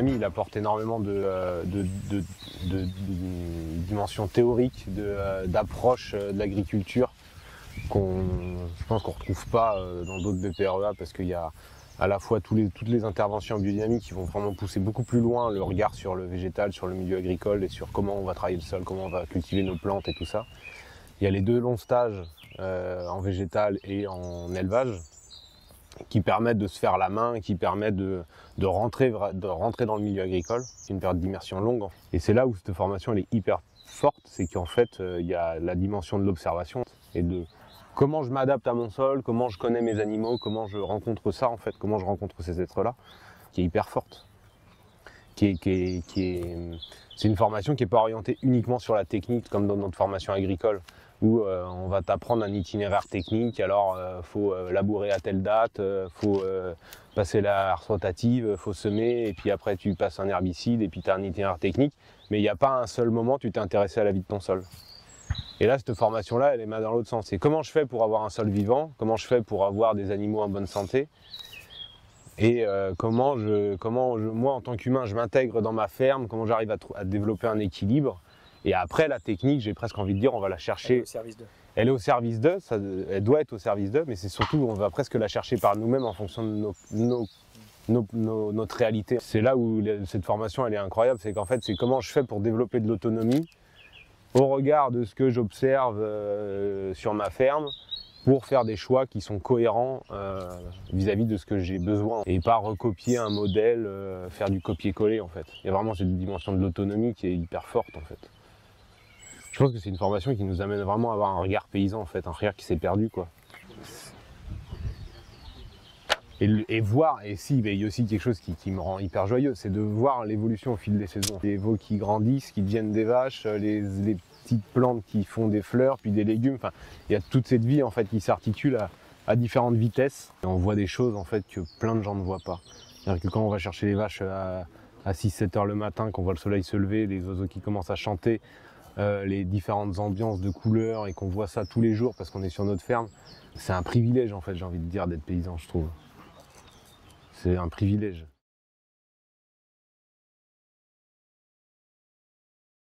biodynamie, il apporte énormément de dimensions théoriques, d'approche de l'agriculture je pense qu'on ne retrouve pas dans d'autres BPREA parce qu'il y a à la fois toutes les interventions en biodynamie qui vont vraiment pousser beaucoup plus loin le regard sur le végétal, sur le milieu agricole et sur comment on va travailler le sol, comment on va cultiver nos plantes et tout ça. Il y a les 2 longs stages en végétal et en élevage qui permettent de se faire la main, qui permettent de rentrer dans le milieu agricole. C'est une période d'immersion longue. Et c'est là où cette formation elle est hyper forte, c'est qu'en fait il y a la dimension de l'observation et de comment je m'adapte à mon sol, comment je connais mes animaux, comment je rencontre ça en fait, comment je rencontre ces êtres-là, qui est hyper forte. C'est une formation qui n'est pas orientée uniquement sur la technique comme dans notre formation agricole, où on va t'apprendre un itinéraire technique, alors faut labourer à telle date, faut passer la harse rotative, faut semer, et puis après tu passes un herbicide, et puis tu as un itinéraire technique, mais il n'y a pas un seul moment où tu t'es intéressé à la vie de ton sol. Et là, cette formation-là, elle est dans l'autre sens. C'est comment je fais pour avoir un sol vivant, comment je fais pour avoir des animaux en bonne santé, et comment moi, en tant qu'humain, je m'intègre dans ma ferme, comment j'arrive à développer un équilibre. Et après, la technique, j'ai presque envie de dire, on va la chercher. Au service d'eux. Elle est au service d'eux, elle doit être au service d'eux, mais c'est surtout, on va presque la chercher par nous-mêmes en fonction de notre réalité. C'est là où cette formation, elle est incroyable, c'est qu'en fait, c'est comment je fais pour développer de l'autonomie au regard de ce que j'observe sur ma ferme, pour faire des choix qui sont cohérents vis-à-vis de ce que j'ai besoin et pas recopier un modèle, faire du copier-coller en fait. Il y a vraiment cette dimension de l'autonomie qui est hyper forte en fait. Je pense que c'est une formation qui nous amène vraiment à avoir un regard paysan en fait, un regard qui s'est perdu quoi. Et voir, et si, il y a aussi quelque chose qui me rend hyper joyeux, c'est de voir l'évolution au fil des saisons. Les veaux qui grandissent, qui deviennent des vaches, les petites plantes qui font des fleurs, puis des légumes. Enfin, il y a toute cette vie en fait qui s'articule à différentes vitesses. Et on voit des choses en fait que plein de gens ne voient pas. C'est-à-dire que quand on va chercher les vaches à 6-7 heures le matin, qu'on voit le soleil se lever, les oiseaux qui commencent à chanter, les différentes ambiances de couleurs et qu'on voit ça tous les jours parce qu'on est sur notre ferme, c'est un privilège en fait, j'ai envie de dire, d'être paysan, je trouve. C'est un privilège.